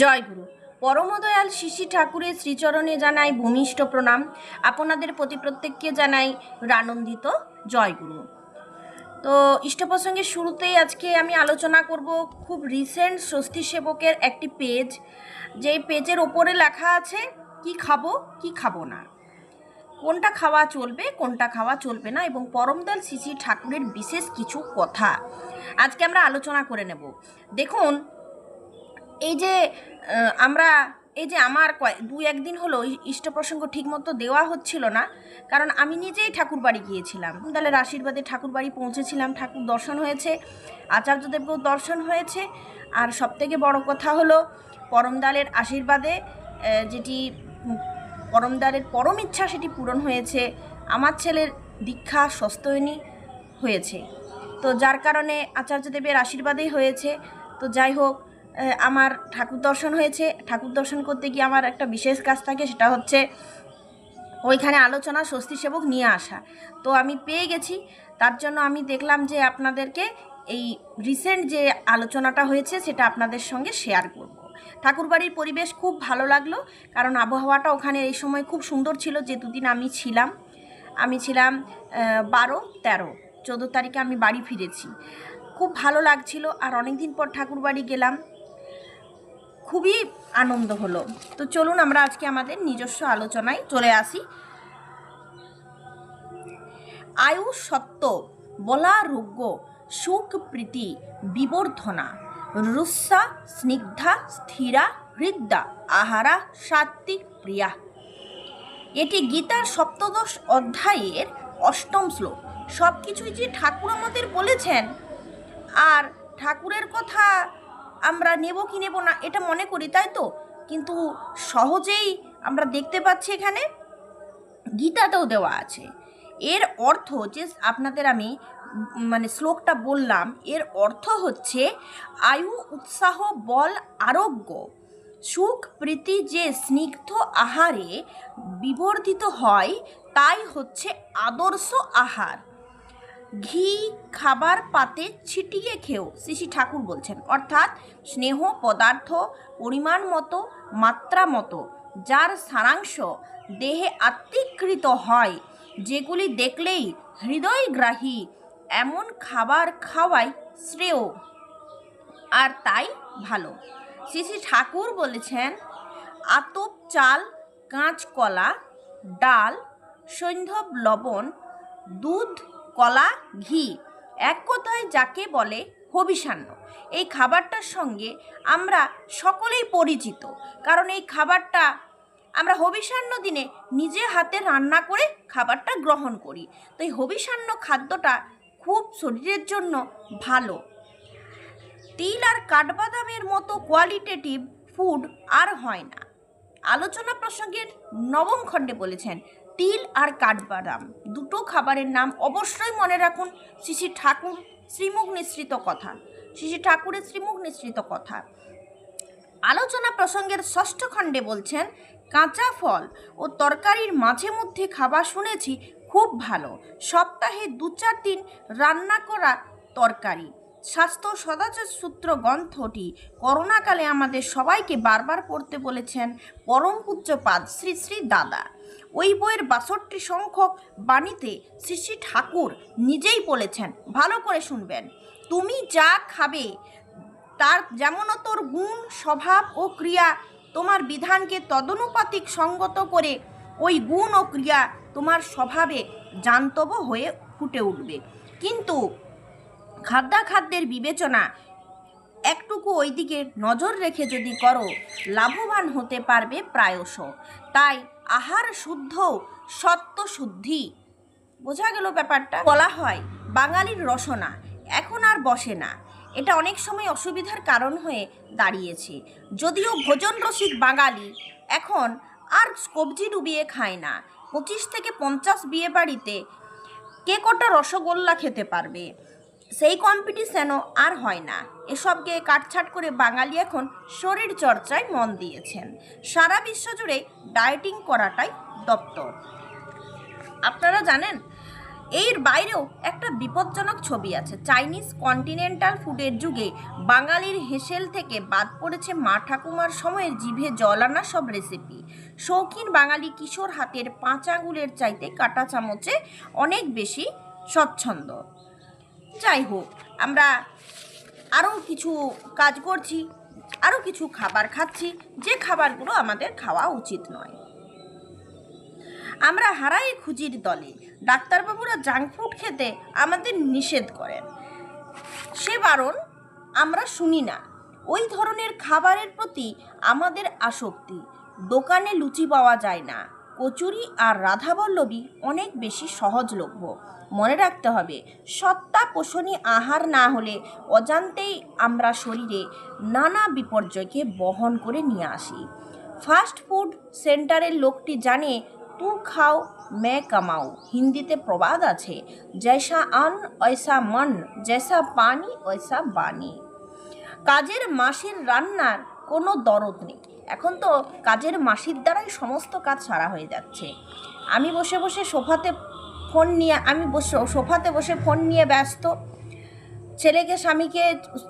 জয়গুরু। পরমদয়াল শিশি ঠাকুরের শ্রীচরণে জানাই ভূমিষ্ঠ প্রণাম। আপনাদের প্রতি প্রত্যেককে জানাই রানন্দিত জয়গুরু। তো ইষ্ট প্রসঙ্গের শুরুতেই আজকে আমি আলোচনা করব খুব রিসেন্ট স্বস্তি সেবকের একটি পেজ, যেই পেজের ওপরে লেখা আছে কি খাবো কি খাবো না, কোনটা খাওয়া চলবে কোনটা খাওয়া চলবে না, এবং পরমদয়াল শিশি ঠাকুরের বিশেষ কিছু কথা আজকে আমরা আলোচনা করে নেব। দেখুন, এই যে আমার দু একদিন হলো ইষ্ট প্রসঙ্গ ঠিকমতো দেওয়া হচ্ছিল না, কারণ আমি নিজেই ঠাকুর বাড়ি গিয়েছিলাম। তাহলে আশীর্বাদে ঠাকুর বাড়ি পৌঁছেছিলাম, ঠাকুর দর্শন হয়েছে, আচার্যদেবকেও দর্শন হয়েছে। আর সবথেকে বড় কথা হলো পরমদয়ালের আশীর্বাদে যেটি পরমদয়ালের পরম ইচ্ছা সেটি পূরণ হয়েছে। আমার ছেলের দীক্ষা সস্তয়নী হয়েছে, তো যার কারণে আচার্যদেবের আশীর্বাদেই হয়েছে। তো যাই হোক, আমার ঠাকুর দর্শন হয়েছে। ঠাকুর দর্শন করতে গিয়ে আমার একটা বিশেষ কাজ থাকে, সেটা হচ্ছে ওইখানে আলোচনা স্বস্তি সেবক নিয়ে আসা। তো আমি পেয়ে গেছি, তার জন্য আমি দেখলাম যে আপনাদেরকে এই রিসেন্ট যে আলোচনাটা হয়েছে সেটা আপনাদের সঙ্গে শেয়ার করব। ঠাকুরবাড়ির পরিবেশ খুব ভালো লাগলো, কারণ আবহাওয়াটা ওখানে এই সময় খুব সুন্দর ছিল। যে দুদিন আমি ছিলাম 12, 13, 14 তারিখে আমি বাড়ি ফিরেছি। খুব ভালো লাগছিল, আর অনেক দিন পর ঠাকুরবাড়ি গেলাম, খুবই আনন্দ হলো। তো চলুন আমরা আজকে আমাদের নিজস্ব আলোচনায় চলে আসি। আয়ু সত্য বলা রোগ্য সুখ প্রীতি বিবর্ধনা রুস্সা স্নিগ্ধা স্থিরা হৃদ্যা আহারা সাত্বিক প্রিয়া। এটি গীতার 17 অধ্যায়ের 8ম শ্লোক। সব কিছুই যে ঠাকুর আমাদের বলেছেন, আর ঠাকুরের কথা আমরা নেব কি নেব না এটা মনে করি, তাই তো, কিন্তু সহজেই আমরা দেখতে পাচ্ছি এখানে গীতাতেও দেওয়া আছে। এর অর্থ যে আপনাদের আমি শ্লোকটা বললাম, এর অর্থ হচ্ছে আয়ু উৎসাহ বল আরোগ্য সুখ প্রীতি যে স্নিগ্ধ আহারে বিবর্ধিত হয় তাই হচ্ছে আদর্শ আহার। ঘি খাবার পাতে ছিটিয়ে খেও, শ্রী ঠাকুর বলছেন, অর্থাৎ স্নেহ পদার্থ পরিমাণ মতো মাত্রা মতো যার সারাংশ দেহে আত্মীকৃত হয়, যেগুলি দেখলেই হৃদয়গ্রাহী, এমন খাবার খাওয়াই শ্রেয়, আর তাই ভালো। শ্রী ঠাকুর বলেছেন আতপ চাল, কাঁচকলা, ডাল, সৈন্ধব লবণ, দুধ, কলা, ঘি, এক কথায় যাকে বলে হবিষান্ন। এই খাবারটার সঙ্গে আমরা সকলেই পরিচিত, কারণ এই খাবারটা আমরা হবিষান্ন দিনে নিজে হাতে রান্না করে খাবারটা গ্রহণ করি। তো এই হবিষান্ন খাদ্যটা খুব শরীরের জন্য ভালো। তিল আর কাঠবাদামের মতো কোয়ালিটেটিভ ফুড আর হয় না। আলোচনা প্রসঙ্গের 9ম খণ্ডে বলেছেন তিল আর কাঠবাদাম দুটো খাবারের নাম অবশ্যই মনে রাখুন। শ্রী ঠাকুর শ্রীমুখ নিঃসৃত কথা, শ্রী ঠাকুরের শ্রীমুখ নিঃসৃত কথা। আলোচনা প্রসঙ্গের 6ষ্ঠ খণ্ডে বলছেন কাঁচা ফল ও তরকারির মাঝে মধ্যে খাবার শুনেছি খুব ভালো, সপ্তাহে 2-4 দিন রান্না করা তরকারি। স্বাস্থ্য সদাচার সূত্র গ্রন্থটি করোনাকালে আমাদের সবাইকে বারবার পড়তে বলেছেন পরম পূজ্যপাদ শ্রী শ্রী দাদা। ওই বইয়ের 62 সংখ্যক বাণীতে শ্রী শ্রী ঠাকুর নিজেই বলেছেন, ভালো করে শুনবেন, তুমি যা খাবে তার যেমনতর গুণ স্বভাব ও ক্রিয়া তোমার বিধানকে তদনুপাতিক সঙ্গত করে ওই গুণ ও ক্রিয়া তোমার স্বভাবে জান্তব হয়ে ফুটে উঠবে। কিন্তু খাদ্যাখাদ্যের বিবেচনা একটুকু ওই দিকে নজর রেখে যদি করো, লাভবান হতে পারবে প্রায়শ। তাই আহার শুদ্ধ সত্য শুদ্ধি। বোঝা গেল ব্যাপারটা? বলা হয় বাঙালির রসনা এখন আর বসে না, এটা অনেক সময় অসুবিধার কারণ হয়ে দাঁড়িয়েছে। যদিও ভোজন রসিক বাঙালি এখন আর কবজি ডুবিয়ে খায় না। 25 থেকে 50 বিয়ে বাড়িতে কে কটা রসগোল্লা খেতে পারবে, সেই কম্পিটিশনও আর হয় না। এসবকে কাটছাট করে বাঙালি এখন শরীর চর্চায় মন দিয়েছেন। সারা বিশ্ব জুড়ে ডায়েটিং করাটাই দপ্তর। আপনারা জানেন এর বাইরেও একটা বিপজ্জনক ছবি আছে। চাইনিজ কন্টিনেন্টাল ফুডের যুগে বাঙালির হেসেল থেকে বাদ পড়েছে মা ঠাকুমার সময়ের জিভে জল আনা সব রেসিপি। শৌখিন বাঙালি কিশোর হাতের 5 আঙুলের চাইতে কাঁটা চামচে অনেক বেশি স্বচ্ছন্দ। যাই হোক, আমরা আরও কিছু কাজ করছি, আরও কিছু খাবার খাচ্ছি যে খাবারগুলো আমাদের খাওয়া উচিত নয়। আমরা হারাই খুঁজির দলে। ডাক্তারবাবুরা জাঙ্ক ফুড খেতে আমাদের নিষেধ করেন, সে বারণ আমরা শুনি না। ওই ধরনের খাবারের প্রতি আমাদের আসক্তি। দোকানে লুচি পাওয়া যায় না, কচুরি আর রাধাবল্লভী অনেক বেশি সহজলভ্য। মনে রাখতে হবে, সত্তা পোষণী আহার না হলে অজান্তেই আমরা শরীরে নানা বিপর্যয়কে বহন করে নিয়ে আসি। ফাস্ট ফুড সেন্টারের লোকটি জানে তু খাও মে কামাও। হিন্দিতে প্রবাদ আছে, জৈসা আন ঐসা মন, জৈসা পানি ঐসা বাণী। কাজের মাসির রান্নার কোনো দরদ নেই। এখন তো কাজের মাসির দ্বারাই সমস্ত কাজ সারা হয়ে যাচ্ছে। আমি বসে বসে সোফাতে বসে ফোন নিয়ে ব্যস্ত।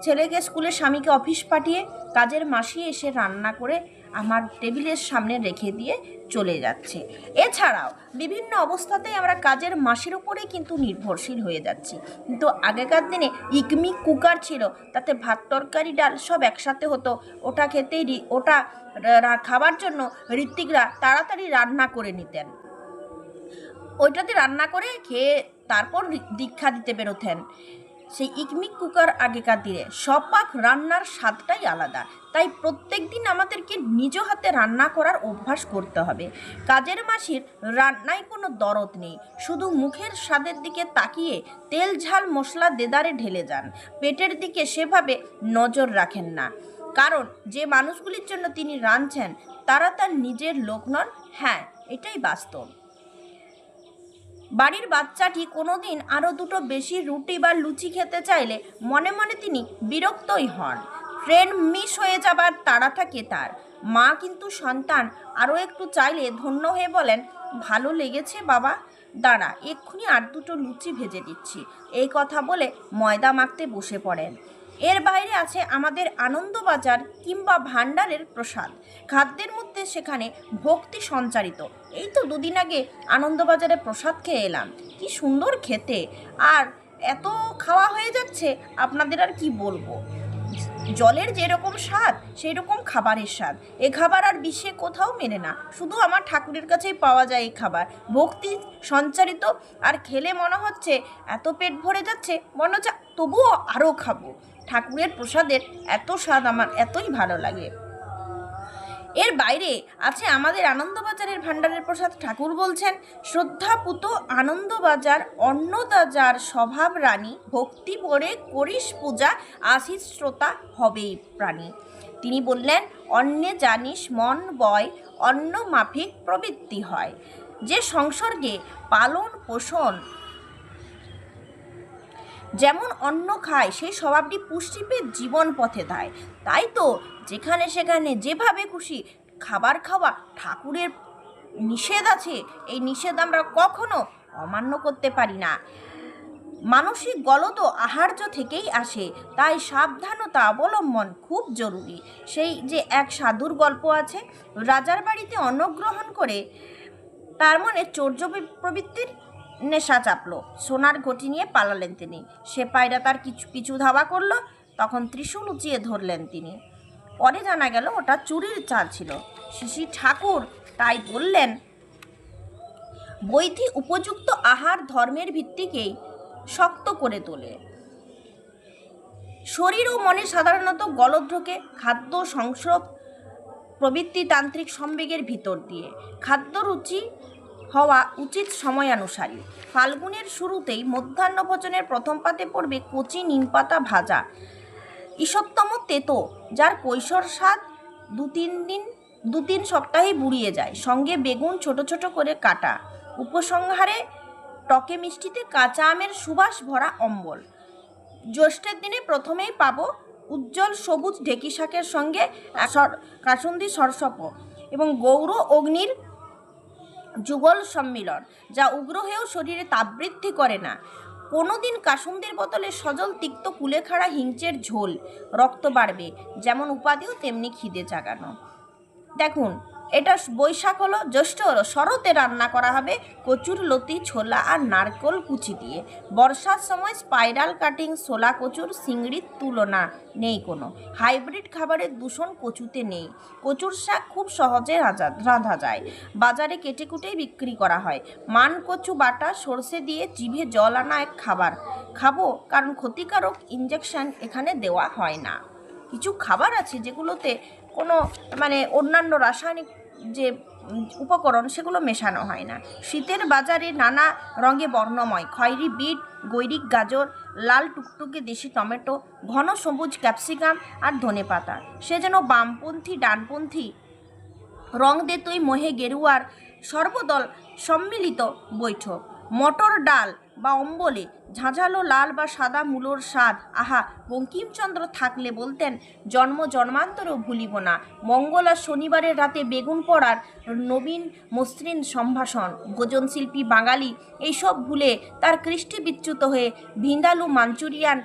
ছেলেকে স্কুলে, স্বামীকে অফিস পাঠিয়ে কাজের মাসি এসে রান্না করে আমার টেবিলের সামনে রেখে দিয়ে চলে যাচ্ছে। এছাড়াও বিভিন্ন অবস্থাতেই আমরা কাজের মাসির উপরেই কিন্তু নির্ভরশীল হয়ে যাচ্ছি। কিন্তু আগেকার দিনে ইকমি কুকার ছিল, তাতে ভাত তরকারি ডাল সব একসাথে হতো। ওটা খাবার জন্য ঋত্বিকরা তাড়াতাড়ি রান্না করে নিতেন, ওইটাতে রান্না করে খেয়ে তারপর দীক্ষা দিতে বেরোতেন। সেই ইকমিক কুকার আগেকার দিনে সপাক রান্নার স্বাদটাই আলাদা। তাই প্রত্যেক দিন আমাদেরকে নিজ হাতে রান্না করার অভ্যাস করতে হবে। কাজের মাসির রান্নায় কোনো দরদ নেই, শুধু মুখের স্বাদের দিকে তাকিয়ে তেল ঝাল মশলা দেদারে ঢেলে যান। পেটের দিকে সেভাবে নজর রাখেন না, কারণ যে মানুষগুলির জন্য তিনি রাঁধছেন তারা তার নিজের লোক নন। হ্যাঁ, এটাই বাস্তব। বাড়ির বাচ্চাটি কোনোদিন আরও দুটো বেশি রুটি বা লুচি খেতে চাইলে মনে মনে তিনি বিরক্তই হন। ট্রেন মিস হয়ে যাবার তাড়া থাকে তার। মা কিন্তু সন্তান আরও একটু চাইলে ধন্য হয়ে বলেন, ভালো লেগেছে বাবা, দাঁড়া এক্ষুনি আর দুটো লুচি ভেজে দিচ্ছি। এই কথা বলে ময়দা মাখতে বসে পড়েন। এর বাইরে আছে আমাদের আনন্দবাজার কিংবা ভাণ্ডারের প্রসাদ। খাদ্যের মধ্যে সেখানে ভক্তি সঞ্চারিত। এই তো দুদিন আগে আনন্দবাজারে প্রসাদ খেয়ে এলাম, কি সুন্দর খেতে, আর এত খাওয়া হয়ে যাচ্ছে আপনাদের আর কি বলবো। জলের যেরকম স্বাদ সেই রকম খাবারের স্বাদ। এ খাবার আর বিশ্বে কোথাও মেলে না, শুধু আমার ঠাকুরের কাছেই পাওয়া যায় এই খাবার। ভক্তি সঞ্চারিত, আর খেলে মনে হচ্ছে এত পেট ভরে যাচ্ছে, মনে হচ্ছে তবুও আরও খাবো। ঠাকুরের প্রসাদের এত স্বাদ আমার এতই ভালো লাগে। এর বাইরে আছে আমাদের আনন্দবাজারের ভাণ্ডারের প্রসাদ। ঠাকুর বলছেন, শ্রদ্ধাপুত আনন্দবাজার অন্নদাজার স্বভাব রানী, ভক্তি ভরে করিস পূজা, আশিস শ্রোতা হবেই প্রাণী। তিনি বললেন, অন্নে জানিস মন বয়, অন্ন মাফিক প্রবৃত্তি হয়। যে সংসর্গে পালন পোষণ যেমন অন্ন খায়, সেই স্বভাবটি পুষ্টি পেয়ে জীবন পথে দেয়। তাই তো যেখানে সেখানে যেভাবে খুশি খাবার খাওয়া ঠাকুরের নিষেধ আছে, এই নিষেধ আমরা কখনো অমান্য করতে পারি না। মানসিক গলদ আহার্য থেকেই আসে, তাই সাবধানতা অবলম্বন খুব জরুরি। সেই যে এক সাধুর গল্প আছে, রাজার বাড়িতে অন্নগ্রহণ করে তার মনে চৌর্য প্রবৃত্তির নেশা চাপলো। সোনার ঘটি নিয়ে পালালেন তিনি। সেপাইরা তার পিছু ধাওয়া করলো, তখন ত্রিশূল উঁচিয়ে ধরলেন তিনি। পরে জানা গেল ওটা চুরির চাল ছিল। শ্রী ঠাকুর তাই বললেন, বৈধি উপযুক্ত আহার ধর্মের ভিত্তিকেই শক্ত করে তোলে। শরীর ও মনে সাধারণত গলদ ঢোকে খাদ্য সংস্রব প্রবৃত্তি তান্ত্রিক সম্বেগের ভিতর দিয়ে। খাদ্য রুচি হওয়া উচিত সময়ানুসারী। ফাল্গুনের শুরুতেই মধ্যাহ্ন ভোজনের প্রথম পাতে পড়বে কচি নিমপাতা ভাজা, ঈষত্তম তেতো, যার কৈশোর স্বাদ দু তিন সপ্তাহে বুড়িয়ে যায়। সঙ্গে বেগুন ছোট ছোট করে কাটা। উপসংহারে টকে মিষ্টিতে কাঁচা আমের সুবাস ভরা অম্বল। জ্যৈষ্ঠের দিনে প্রথমেই পাবো উজ্জ্বল সবুজ ঢেঁকি শাকের সঙ্গে কাসুন্দি সরসপ এবং গৌর অগ্নির যুগল সম্মিলন, যা উগ্র হয়েও শরীরে তাপবৃদ্ধি করে না। কোনোদিন কাসুন্দির বদলে সজল তিক্ত কুলেখাড়া হিংচের ঝোল, রক্ত বাড়বে, যেমন উপাদেয় তেমনি খিদে জাগানো। দেখুন, এটা বৈশাখ হলো, জ্যৈষ্ঠ হলো, শরতে রান্না করা হবে কচুর লতি, ছোলা আর নারকেল কুচি দিয়ে। বর্ষার সময় স্পাইরাল কাটিং, ছোলা কচুর চিংড়ির তুলনা নেই কোনো। হাইব্রিড খাবারের দূষণ কচুতে নেই। কচুর শাক খুব সহজে রাঁধা যায়, বাজারে কেটে কুটেই বিক্রি করা হয়। মান কচু বাটা সর্ষে দিয়ে জিভে জল আনা এক খাবার। খাবো কারণ ক্ষতিকারক ইঞ্জেকশন এখানে দেওয়া হয় না। কিছু খাবার আছে যেগুলোতে কোনো অন্যান্য রাসায়নিক যে উপকরণ সেগুলো মেশানো হয় না। শীতের বাজারে নানা রঙে বর্ণময় খয়েরি বিট, গৈরিক গাজর, লাল টুকটুকে দেশি টমেটো, ঘন সবুজ ক্যাপসিকাম আর ধনেপাতা। সে যেন বামপন্থী ডানপন্থী, রং দে তুই মোহে গেরুয়ার সর্বদল সম্মিলিত বৈঠক। মটর ডাল বা অম্বলে ঝাঁঝালো লাল বা সাদা মূলোর স্বাদ, আহা! বঙ্কিমচন্দ্র থাকলে বলতেন, জন্ম জন্মান্তরও ভুলিব না। মঙ্গল আর শনিবারের রাতে বেগুন পড়ার নবীন মসৃণ সম্ভাষণ। ভোজনশিল্পী বাঙালি এইসব ভুলে তার কৃষ্টি বিচ্যুত হয়ে ভিন্দালু মাঞ্চুরিয়ান,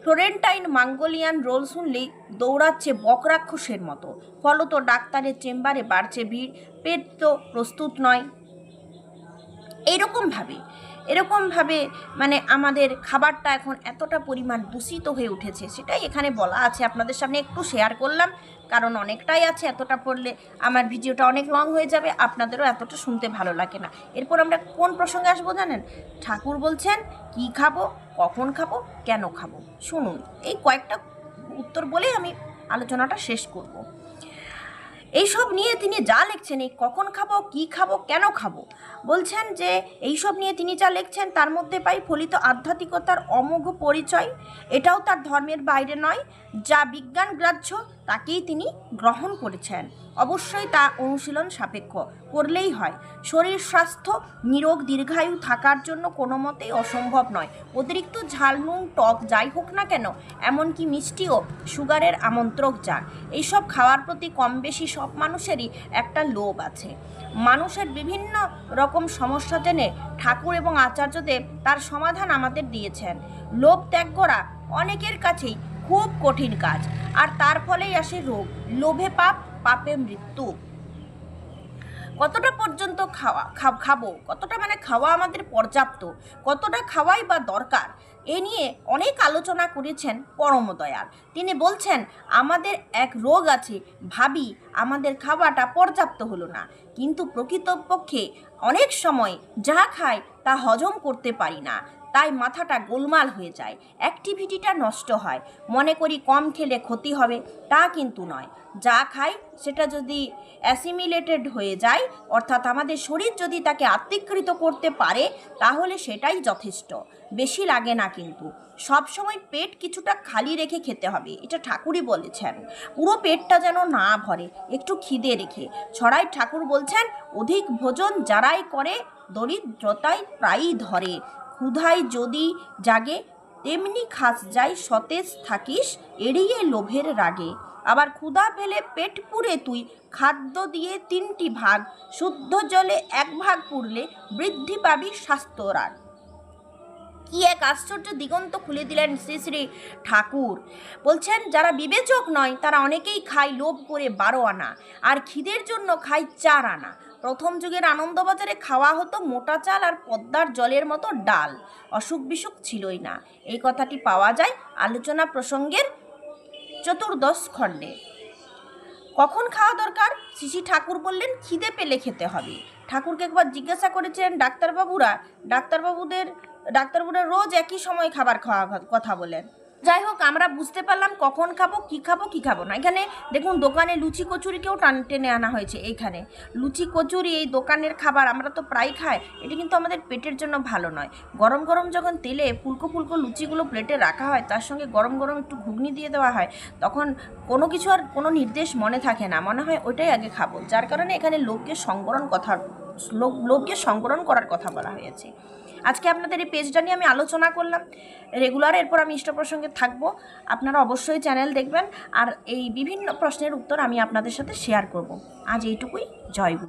ফ্লোরেন্টাইন মাঙ্গোলিয়ান রোল শুনলেই দৌড়াচ্ছে বকরাক্ষসের মতো। ফলত ডাক্তারের চেম্বারে বাড়ছে ভিড়, পেট তো প্রস্তুত নয়। এরকমভাবে আমাদের খাবারটা এখন এতটা পরিমাণ দূষিত হয়ে উঠেছে, সেটাই এখানে বলা আছে। আপনাদের সামনে একটু শেয়ার করলাম, কারণ অনেকটাই আছে, এতটা পড়লে আমার ভিডিওটা অনেক লং হয়ে যাবে, আপনাদেরও এতটা শুনতে ভালো লাগে না। এরপর আমরা কোন প্রসঙ্গে আসবো জানেন? ঠাকুর বলছেন কি খাবো, কখন খাবো, কেন খাবো। শুনুন, এই কয়েকটা উত্তর বলেই আমি আলোচনাটা শেষ করব। এইসব নিয়ে তিনি যা লিখছেন, এই কখন খাবো, কি খাবো, কেন খাবো, বলছেন যে এইসব নিয়ে তিনি যা লিখছেন তার মধ্যে পাই ফলিত আধ্যাত্মিকতার অমোঘ পরিচয়। এটাও তার ধর্মের বাইরে নয়, যা বিজ্ঞান গ্রাহ্য তাকেই তিনি গ্রহণ করেছেন। অবশ্যই তা অনুশীলন সাপেক্ষ, করলেই হয়। শরীর স্বাস্থ্য নিরোগ দীর্ঘায়ু থাকার জন্য কোনো মতেই অসম্ভব নয়। অতিরিক্ত ঝাল, নুন, টক যাই হোক না কেন, এমনকি মিষ্টিও সুগারের আমন্ত্রক যা। এইসব খাওয়ার প্রতি কম বেশি সব মানুষেরই একটা লোভ আছে। মানুষের বিভিন্ন রকম সমস্যা জেনে ঠাকুর এবং আচার্যদেব তার সমাধান আমাদের দিয়েছেন। লোভ ত্যাগ করা অনেকের কাছেই খুব কঠিন কাজ, আর তার ফলেই আসে রোগ। লোভে পাপ, পাপে মৃত্যু। কতটা পর্যন্ত খাবো, কতটা খাওয়া আমাদের পর্যাপ্ত, কতটা খাওয়াই বা দরকার, এ নিয়ে অনেক আলোচনা করেছেন পরমদয়াল। তিনি বলছেন, আমাদের এক রোগ আছে, ভাবি আমাদের খাওয়াটা পর্যাপ্ত হলো না, কিন্তু প্রকৃতপক্ষে অনেক সময় যা খাই তা হজম করতে পারি না, তাই মাথাটা গোলমাল হয়ে যায়, অ্যাক্টিভিটিটা নষ্ট হয়, মনে করি কম খেলে ক্ষতি হবে, তা কিন্তু নয়। যা খাই সেটা যদি অ্যাসিমিলেটেড হয়ে যায়, অর্থাৎ আমাদের শরীর যদি তাকে আত্মীকৃত করতে পারে, তাহলে সেটাই যথেষ্ট, বেশি লাগে না। কিন্তু সবসময় পেট কিছুটা খালি রেখে খেতে হবে, এটা ঠাকুরই বলেছেন। পুরো পেটটা যেন না ভরে, একটু খিদে রেখে। ছড়াই ঠাকুর বলছেন, অধিক ভোজন যারাই করে দরিদ্রতায় প্রায়ই ধরে। ক্ষুধায় যদি জাগে তেমনি খাস যাই, সতেজ থাকিস এড়িয়ে লোভের রাগে। আবার ক্ষুধা পেলে পেট পুরে তুই খাদ্য দিয়ে 3টি ভাগ, শুদ্ধ জলে 1 ভাগ পুরলে বৃদ্ধি পাবি স্বাস্থ্যরার। কি এক আশ্চর্য দিগন্ত খুলে দিলেন শ্রী শ্রী ঠাকুর। বলছেন, যারা বিবেচক নয় তারা অনেকেই খায় লোভ করে 12 আনা, আর খিদের জন্য খায় 4 আনা। প্রথম যুগের আনন্দবাজারে খাওয়া হতো মোটা চাল আর পদ্মার জলের মতো ডাল, অসুখ বিসুখ ছিলই না। এই কথাটি পাওয়া যায় আলোচনা প্রসঙ্গের 14 খণ্ডে। কখন খাওয়া দরকার? শ্রী ঠাকুর বললেন, খিদে পেলে খেতে হবে। ঠাকুরকে একবার জিজ্ঞাসা করেছিলেন ডাক্তারবাবুরা রোজ একই সময় খাবার খাওয়ার কথা বলেন। যাই হোক, আমরা বুঝতে পারলাম কখন খাবো, কি খাবো না। এখানে দেখুন, দোকানে লুচি কচুরিকেও টেনে আনা হয়েছে। এইখানে লুচি কচুরি, এই দোকানের খাবার আমরা তো প্রায় খাই, এটা কিন্তু আমাদের পেটের জন্য ভালো নয়। গরম গরম যখন তেলে ফুলকো ফুলকো লুচিগুলো প্লেটে রাখা হয়, তার সঙ্গে গরম গরম একটু ঘুগনি দিয়ে দেওয়া হয়, তখন কোনো কিছু আর কোনো নির্দেশ মনে থাকে না, মনে হয় ওইটাই আগে খাবো। যার কারণে এখানে লোভকে সংবরণ করার কথা বলা হয়েছে। আজকে আপনাদের এই পেজটা নিয়ে আমি আলোচনা করলাম। রেগুলার এরপর আমি ইষ্ট প্রসঙ্গে থাকবো, আপনারা অবশ্যই চ্যানেল দেখবেন, আর এই বিভিন্ন প্রশ্নের উত্তর আমি আপনাদের সাথে শেয়ার করব। আজ এইটুকুই। জয় গুরু।